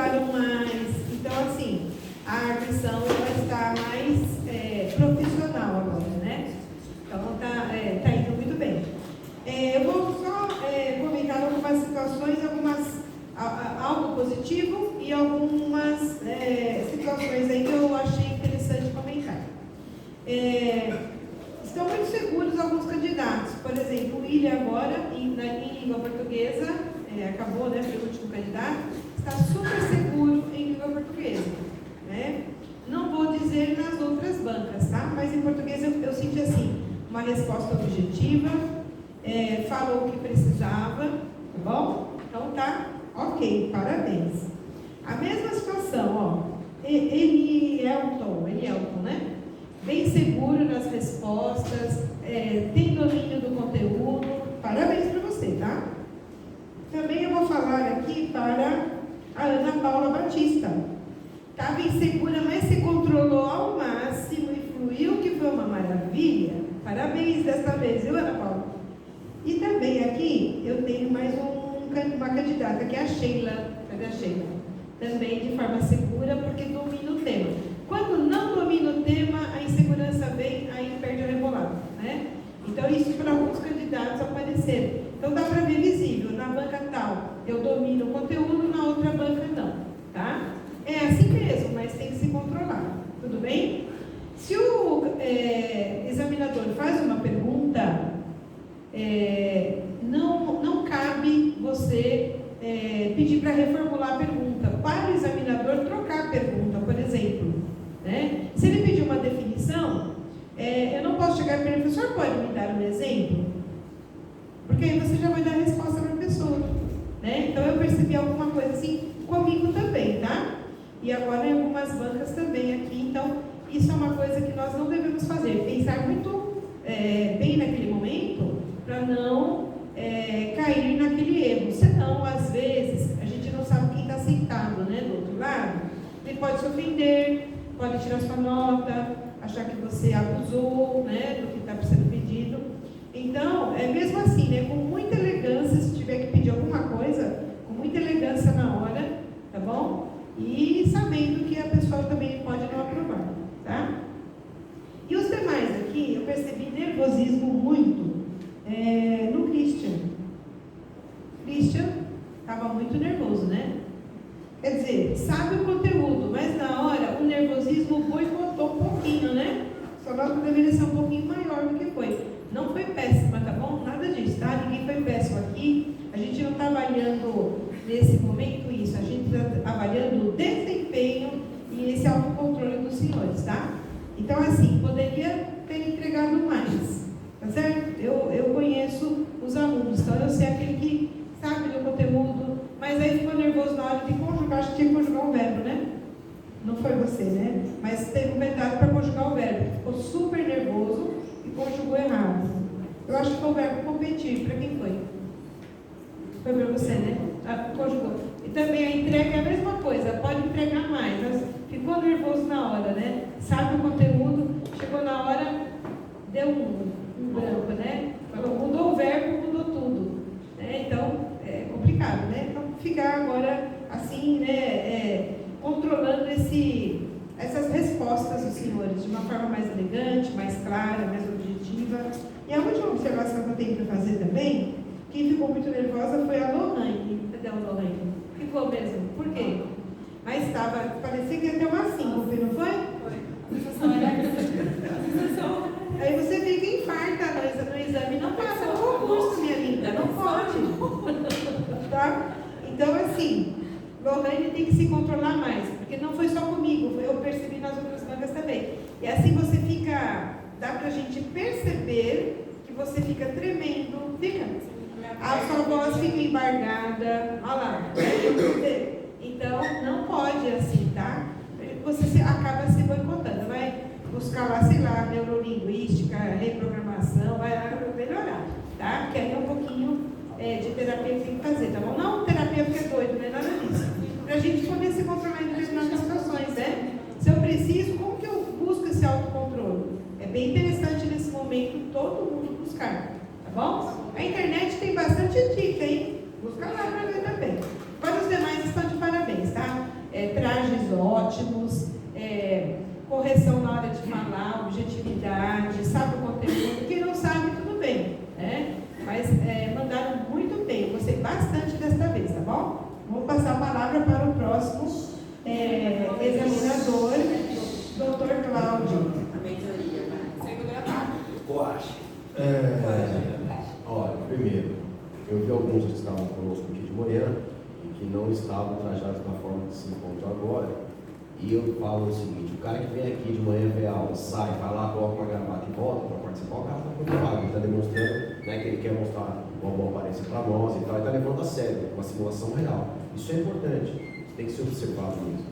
estudaram mais. Então, assim, a arguição vai estar mais profissional agora, né? Então, tá indo muito bem. Eu vou só comentar algumas situações, algo positivo e algumas situações aí que eu achei interessante comentar. Estão muito seguros alguns candidatos. Por exemplo, o William agora, em língua portuguesa, acabou, né, foi o último candidato, está super seguro em língua portuguesa, né? Não vou dizer nas outras bancas, tá? Mas em português eu senti assim, uma resposta objetiva, falou o que precisava, tá bom? Então tá ok, parabéns. A mesma situação, ó, Elielton, né? Bem seguro nas respostas, tem domínio do conteúdo, parabéns para você, tá? Também eu vou falar aqui para a Ana Paula Batista. Estava insegura, mas se controlou ao máximo e fluiu, que foi uma maravilha. Parabéns desta vez, viu, Ana Paula? E também aqui eu tenho mais uma candidata, que é a Sheila. Cadê a Sheila? Também de forma segura, porque domina o tema. Quando não domina o tema, a insegurança vem, aí perde o rebolado, né? Então, isso para alguns candidatos aparecer. Então, dá para ver visível. Na banca tal, eu domino o conteúdo, na outra banca não, tá? É assim mesmo, mas tem que se controlar, tudo bem? Se o examinador faz uma pergunta, não cabe você pedir para reformular a pergunta. Para o examinador trocar a pergunta, por exemplo, né? Se ele pedir uma definição, eu não posso chegar para ele, professor, pode me dar um exemplo? Porque aí você já vai dar a resposta para a pessoa, né? Então eu percebi alguma coisa assim comigo também, tá? E agora em algumas bancas também aqui. Então isso é uma coisa que nós não devemos fazer, pensar muito bem naquele momento para não cair naquele erro. Senão, às vezes, a gente não sabe quem está sentado, né, do outro lado. Ele pode se ofender, pode tirar sua nota, achar que você abusou, né, do que está sendo pedido. Então, mesmo assim, né, com muita elegância, se tiver que pedir alguma coisa, com muita elegância na hora, tá bom? E sabendo que a pessoa também pode não aprovar, tá? E os demais aqui, eu percebi nervosismo muito no Christian. Christian estava muito nervoso, né? Quer dizer, sabe o conteúdo, mas na hora o nervosismo boicotou um pouquinho, né? Sua nota deveria ser um pouquinho maior do que foi. Não foi péssima, tá bom? Nada disso, tá? Ninguém foi péssimo aqui. A gente não está avaliando nesse momento isso. A gente está avaliando o desempenho e esse autocontrole dos senhores, tá? Então, assim, poderia ter entregado mais, tá certo? Eu conheço os alunos, então eu sei aquele que sabe do conteúdo, mas aí ficou nervoso na hora de conjugar, acho que tinha que conjugar o verbo, né? Não foi você, né? Mas teve um cuidado para conjugar o verbo. Ficou super nervoso e conjugou errado. Eu acho que foi o verbo competir. Para quem foi? Foi para você, né? Conjugou. E também a entrega é a mesma coisa. Pode entregar mais. Mas ficou nervoso na hora, né? Sabe o conteúdo. Chegou na hora, deu um branco, né? Falou, mudou o verbo, mudou tudo. Né? Então, é complicado, né? Então, ficar agora assim, né? Controlando essas respostas dos senhores de uma forma mais elegante, mais clara, mais objetiva. E a última observação que eu tenho para fazer também, quem ficou muito nervosa foi a Lohane. Cadê a Lohane? Ficou mesmo. Por quê? Mas parecia que ia ter uma síncope, não foi? Foi. Aí você fica infarta no exame, não passa no concurso, minha linda, não pode. Tá? Então, assim, Lohane tem que se controlar mais, porque não foi só comigo, eu percebi nas outras bancas também. E assim você fica, dá pra gente perceber que você fica tremendo, fica. A sua voz fica embargada, olha lá. Então, não pode assim, tá? Você acaba se boicotando, vai buscar lá, sei lá, neurolinguística, reprogramação, vai lá melhorar, tá? Porque aí é um pouquinho de terapia que tem que fazer, tá bom? Não terapia porque é doido, não é nada disso. Pra gente poder se controlar em determinadas situações, né? Se eu preciso, como que eu busco esse autocontrole? É bem interessante nesse momento todo mundo buscar, tá bom? A internet tem bastante dica, hein? Busca lá pra ver também. Agora os demais estão de parabéns, tá? atividade, sabe o conteúdo. Quem não sabe, tudo bem, né? Mas mandaram muito bem, gostei bastante desta vez, tá bom? Vou passar a palavra para o próximo examinador, Dr. Cláudio. A mentoria. Segunda parte. Coache. Olha, primeiro, eu vi alguns que estavam conosco aqui de manhã e que não estavam trajados da forma que se encontram agora. E eu falo o seguinte: o cara que vem aqui de manhã, vê a aula, sai, vai lá, coloca uma gravata e volta para participar, o cara está preocupado, ele está demonstrando, né, que ele quer mostrar uma boa aparência para nós e tal, ele está levando a sério, uma simulação real. Isso é importante, isso tem que ser observado mesmo.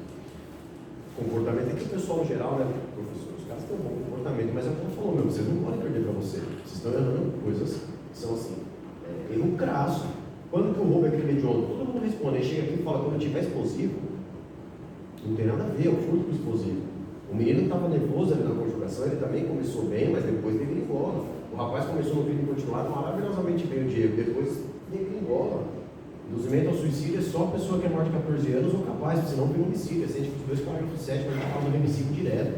Comportamento é que o pessoal em geral, né, professor, os caras têm um bom comportamento, mas é o que eu falou mesmo, vocês não podem perder para você, vocês estão errando coisas que são assim, erro crasso. Quando que o roubo é crime de honra? Todo mundo responde, aí chega aqui e fala, quando tiver explosivo, não tem nada a ver, é o furto do explosivo. O menino estava nervoso ali na conjugação, ele também começou bem, mas depois degringola. O rapaz começou no vídeo continuado maravilhosamente bem o Diego, depois degringola. Induzimento ao suicídio é só a pessoa que é maior de 14 anos ou capaz, senão vira homicídio, é 122, 47, mas já fala no homicídio direto.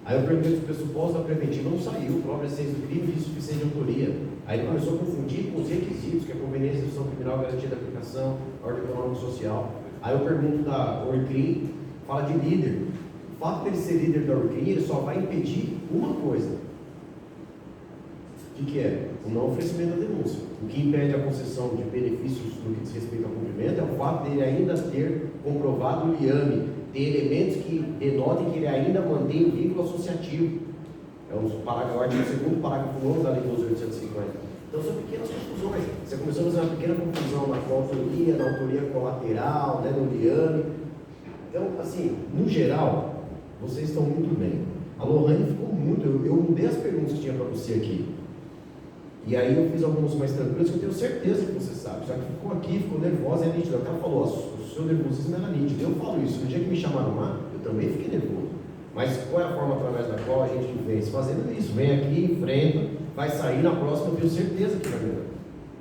Aí eu perguntei se o pressuposto da preventiva não saiu, prova de essência do crime e insuficiência de autoria. Aí ele começou a confundir com os requisitos, que é conveniência, instrução criminal, garantia da aplicação, ordem econômica e social. Aí eu pergunto da Orcrim, fala de líder. O fato dele ser líder da Orcrim, ele só vai impedir uma coisa. O que é? O não oferecimento da denúncia. O que impede a concessão de benefícios no que diz respeito ao cumprimento é o fato dele ainda ter comprovado o liame, ter elementos que denotem que ele ainda mantém o vínculo associativo. É o artigo 2º, parágrafo 9 da Lei 12.850. Então são pequenas confusões. Você começou a fazer uma pequena confusão na coautoria, na autoria colateral, né, no liame. Então, assim, no geral, vocês estão muito bem. A Lohane ficou muito. Eu mudei as perguntas que tinha para você aqui. E aí eu fiz algumas mais tranquilas que eu tenho certeza que você sabe. Só que ficou aqui, ficou nervosa, é nítido. Ela falou, o seu nervosismo era nítido. Eu falo isso. No dia que me chamaram lá, eu também fiquei nervoso. Mas qual é a forma através da qual a gente vence? Fazendo isso. Vem aqui, enfrenta, vai sair na próxima, eu tenho certeza que vai ganhar.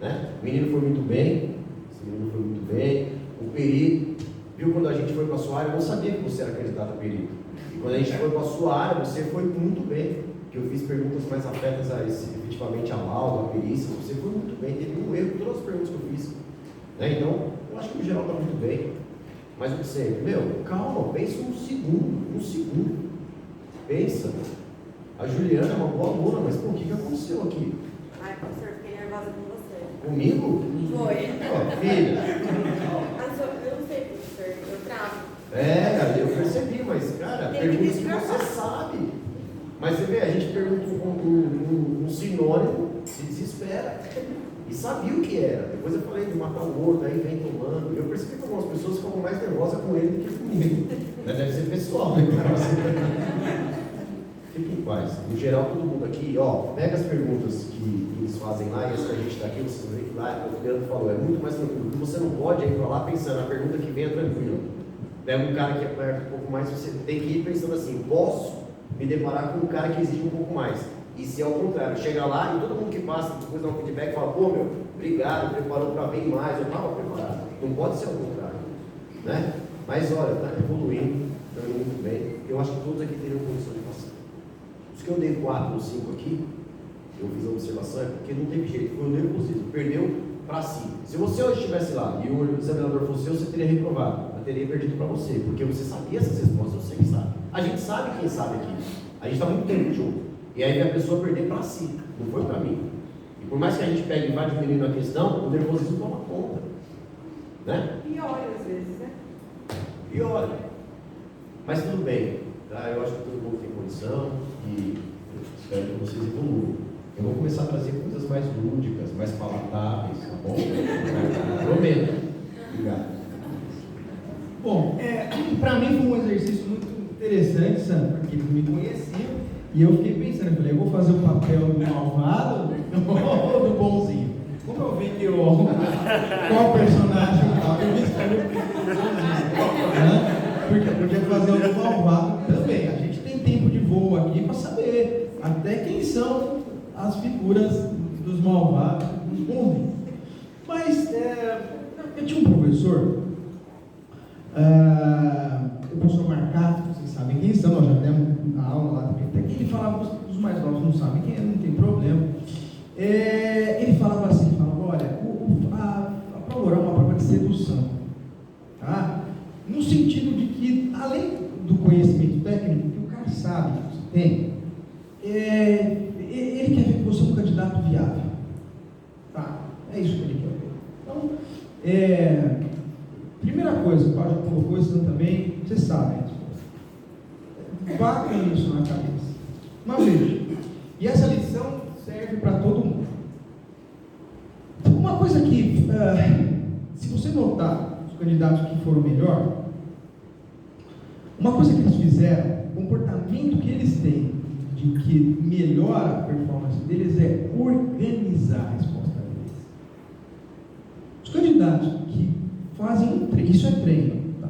Né? O menino foi muito bem. Esse menino foi muito bem. O perito, viu, quando a gente foi para a sua área, eu não sabia que você era candidato a perito. E quando a gente foi para a sua área, você foi muito bem. Que eu fiz perguntas mais afetas efetivamente a laudo, a perícia, você foi muito bem, teve um erro em todas as perguntas que eu fiz. Né? Então, eu acho que no geral está muito bem. Mas o que sempre, calma, pensa um segundo. Pensa. A Juliana é uma boa aluna, mas o que aconteceu aqui? Ai, professor, fiquei nervosa com você. Comigo? Foi. Filha. Mas eu não sei, professor, eu travo. Cara, eu percebi, mas, cara, perguntas que você sabe. Mas você vê, a gente pergunta um sinônimo, se desespera. E sabia o que era. Depois eu falei de matar o outro, aí vem tomando. Eu percebi que algumas pessoas ficam mais nervosas com ele do que comigo. Deve ser pessoal, né? Fique em paz. No geral, todo mundo aqui, pega as perguntas que eles fazem lá e as que a gente está aqui, vocês vão ver que lá, o Leandro falou, é muito mais tranquilo. Você não pode ir para lá pensando, a pergunta que vem é tranquila. Pega um cara que aperta um pouco mais, você tem que ir pensando assim, posso me deparar com um cara que exige um pouco mais. E se é o contrário, chega lá e todo mundo que passa, depois dá um feedback, fala, obrigado, preparou para bem mais, eu estava preparado. Não pode ser o contrário. Né? Mas olha, está evoluindo, está indo muito bem. Eu acho que todos aqui teriam condição de passar. Os que eu dei 4 ou 5 aqui, eu fiz a observação, é porque não teve jeito, foi o nervosismo, perdeu para si. Se você hoje estivesse lá e o examinador fosse seu, você teria reprovado. Eu teria perdido para você, porque você sabia essas respostas, você que sabe. A gente sabe quem sabe aqui. A gente está muito tempo junto. E aí a pessoa perder para si, não foi para mim. E por mais que a gente pegue e vá diminuindo a questão, o nervosismo toma conta. Né? Piora às vezes, né? Piora. Mas tudo bem. Tá? Eu acho que todo mundo tem condição e eu espero que vocês evoluam. Eu vou começar a trazer coisas mais lúdicas, mais palatáveis, tá bom? Prometo. Obrigado. Bom, para mim foi um exercício muito interessante, Sandro, porque eles me conheciam e eu fiquei pensando, eu falei, eu vou fazer o papel do malvado ou do bonzinho? Como eu vi que qual personagem eu me escolhi o bonzinho, né? Porque eu podia fazer o do malvado também. A gente tem tempo de voo aqui para saber até quem são as figuras dos malvados, dos bonzinhos. Mas eu tinha um professor, o professor Marcato, vocês sabem quem são, nós já demos a aula lá também, até que ele falava dos os mais novos não sabem quem é, não tem problema. Ele falava assim, olha, a prova oral é uma prova de sedução, tá? No sentido de que, além do conhecimento técnico que o cara sabe que você tem, ele quer ver que você é um candidato viável, tá? É isso que ele quer ver. Então, primeira coisa, o Paulo já colocou isso também, vocês sabem a resposta. Vá com isso na cabeça. Mas veja, e essa lição serve para todo mundo. Uma coisa que, se você notar os candidatos que foram melhor, uma coisa que eles fizeram, o comportamento que eles têm de que melhora a performance deles é organizar a resposta deles. Os candidatos que fazem um treino, isso é treino, tá?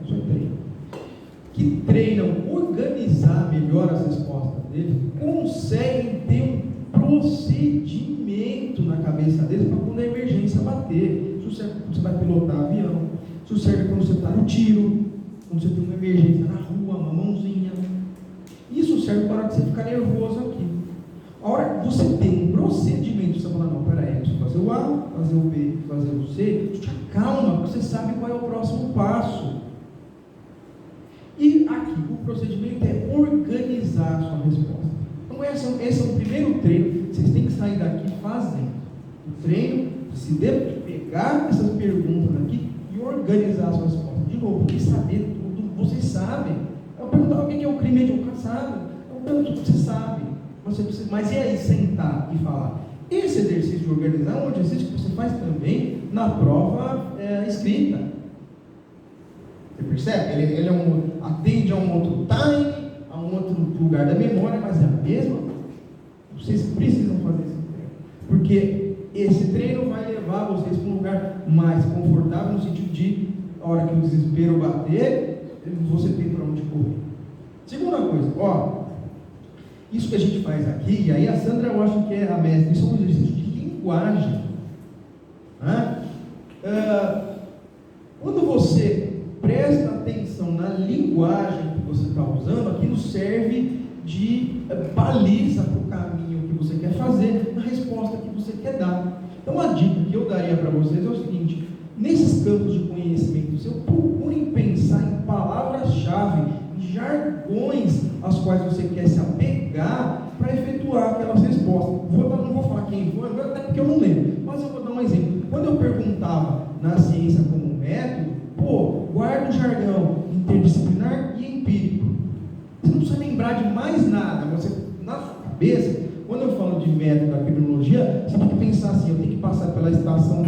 Isso é treino, que treinam organizar melhor as respostas deles, conseguem ter um procedimento na cabeça deles para quando a emergência bater. Isso serve quando você vai pilotar avião, isso serve quando você está no tiro, quando você tem uma emergência na rua, uma mãozinha. Isso serve para você ficar nervoso aqui. A hora que você tem um procedimento, você fala, não, peraí, deixa eu fazer o A, fazer o B, fazer o C, isso te acalma, porque você sabe qual é o próximo passo. E aqui, o procedimento é organizar a sua resposta. Então esse é o primeiro treino, vocês têm que sair daqui fazendo. O treino de pegar essas perguntas aqui e organizar a sua resposta. De novo, porque saber tudo, vocês sabem. Eu perguntava o que é o crime hediondo, sabe? Eu pergunto, você sabe. Mas e aí, sentar e falar? Esse exercício de organizar é um exercício que você faz também na prova escrita. Você percebe? Ele atende a um outro time, a um outro lugar da memória, mas é a mesma coisa. Vocês precisam fazer esse treino. Porque esse treino vai levar vocês para um lugar mais confortável, no sentido de, a hora que o desespero bater, você tem para onde correr. Segunda coisa, isso que a gente faz aqui, e aí a Sandra eu acho que é a mestra, isso é um exercício de linguagem. Quando você presta atenção na linguagem que você está usando, aquilo serve de baliza para o caminho que você quer fazer, na resposta que você quer dar. Então a dica que eu daria para vocês é o seguinte: nesses campos de conhecimento seu, procurem pensar em palavras-chave, em jargões às quais você quer se apegar para efetuar aquelas respostas. Não vou falar quem foi, até porque eu não lembro, mas eu vou dar um exemplo. Quando eu perguntava na ciência como método, guarda o jargão interdisciplinar e empírico. Você não precisa lembrar de mais nada. Você, na sua cabeça, quando eu falo de método da criminologia, você tem que pensar assim: eu tenho que passar pela estação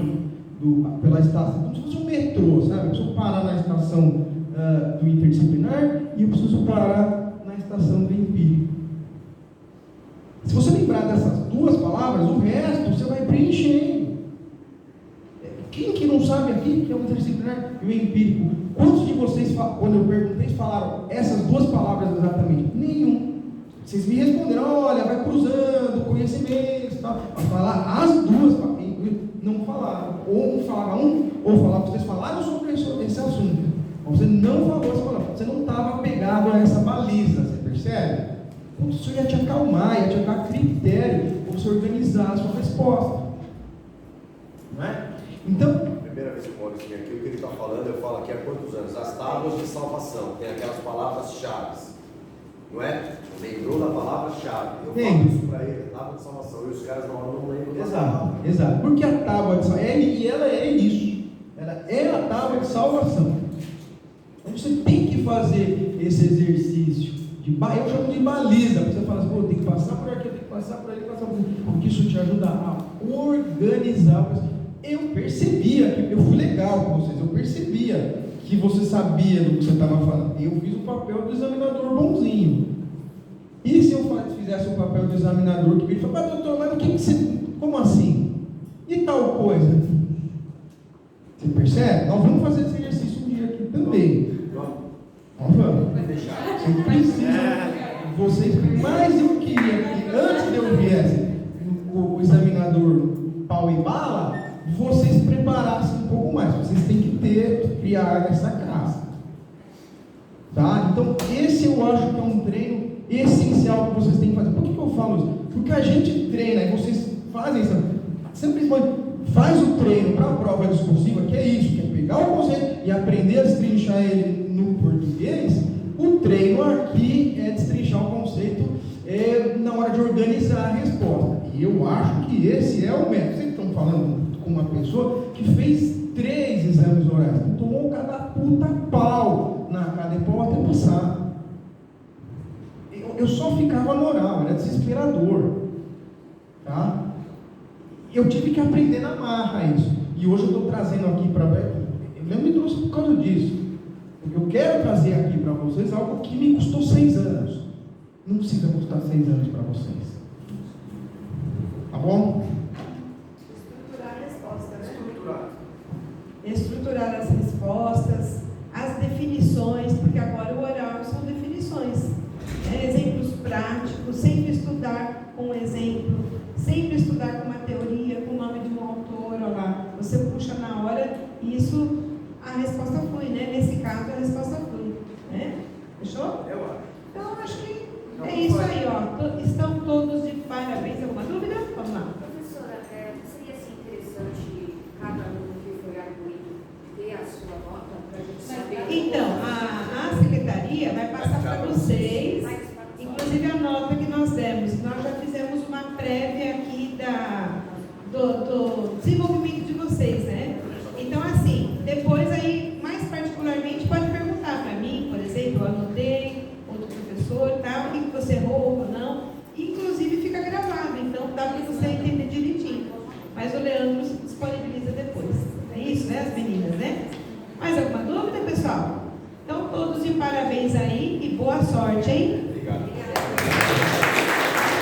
como se fosse um metrô, sabe? Eu preciso parar na estação do interdisciplinar e eu preciso parar na estação do empírico. Se você lembrar dessas duas palavras, o resto você vai preenchendo. Quem que não sabe aqui que é o interdisciplinar e o empírico? Quantos de vocês, quando eu perguntei, falaram essas duas palavras exatamente? Nenhum. Vocês me responderam: olha, vai cruzando conhecimentos e tal. Mas falar as duas, não falaram. Ou falaram vocês falaram sobre esse assunto. Você não falou essa palavra. Você não estava apegado a essa baliza, você percebe? Então, isso ia te acalmar, ia te dar critério para você organizar a sua resposta. Não é? Então, a primeira vez que o Maurício vem aqui, o que ele está falando, eu falo aqui há quantos anos? As tábuas de salvação, tem aquelas palavras-chave, não é? Lembrou da palavra-chave. Eu falo isso para ele, tábua de salvação, e os caras não lembram da palavra. Exato. Porque a tábua de salvação, ela é isso. Ela é a tábua de salvação. Então você tem que fazer esse exercício. Eu chamo de baliza. Você fala assim: tem que passar por aqui, tem que passar por ali, passar por ali. Porque isso te ajuda a organizar. Eu percebia que eu fui legal com vocês. Eu percebia que você sabia do que você estava falando. Eu fiz o papel do examinador bonzinho. E se eu fizesse o papel do examinador que ele falou: mas doutor, mas o que você... Como assim? E tal coisa? Você percebe? Nós vamos fazer esse exercício um dia aqui também. Nós vamos. Você precisa. Vocês, mais eu queria que antes de eu viesse o examinador pau e bala, vocês preparassem um pouco mais. Vocês têm que criar essa casca. Tá? Então, esse eu acho que é um treino essencial que vocês têm que fazer. Por que eu falo isso? Porque a gente treina e vocês fazem isso. Simplesmente faz o treino para a prova discursiva, que é isso, que é pegar o conceito e aprender a destrinchar ele no português. O treino aqui é destrinchar o conceito na hora de organizar a resposta. E eu acho que esse é o método. Vocês estão falando com uma pessoa que fez 3 exames orais, que tomou cada puta pau na Cadepol até passar. Eu só ficava no oral, era desesperador. Tá? Eu tive que aprender na marra isso. E hoje eu estou trazendo aqui para... Eu me trouxe por causa disso. Porque eu quero trazer aqui para vocês algo que me custou 6 anos. Não precisa custar 6 anos para vocês. Tá bom? Estruturar a resposta, né? Estruturar as respostas, as definições, porque agora o oral são definições. Exemplos práticos, sempre estudar com um exemplo, sempre estudar com uma teoria, com o nome de um autor, olha lá, você puxa na hora e isso, a resposta flui, né? Nesse caso, a resposta flui, né? Fechou? Eu acho. Então, acho que é isso aí, ó. Estão todos de parabéns. Alguma dúvida? Vamos lá. Professora, seria assim, interessante cada aluno que foi arguído ter a sua nota para a gente saber... Então, a secretaria vai passar para vocês, inclusive a nota que nós demos. Nós já fizemos uma prévia aqui do desenvolvimento de vocês, né? Então, assim, depois aí, mais particularmente, pode perguntar para mim, por exemplo, eu anotei, outro professor, tal, o que você errou ou não. Inclusive fica gravado, então dá para você entender direitinho. Mas o Leandro disponibiliza depois. É isso, né, as meninas, né? Mais alguma dúvida, pessoal? Então, todos de parabéns aí e boa sorte, hein? Obrigado.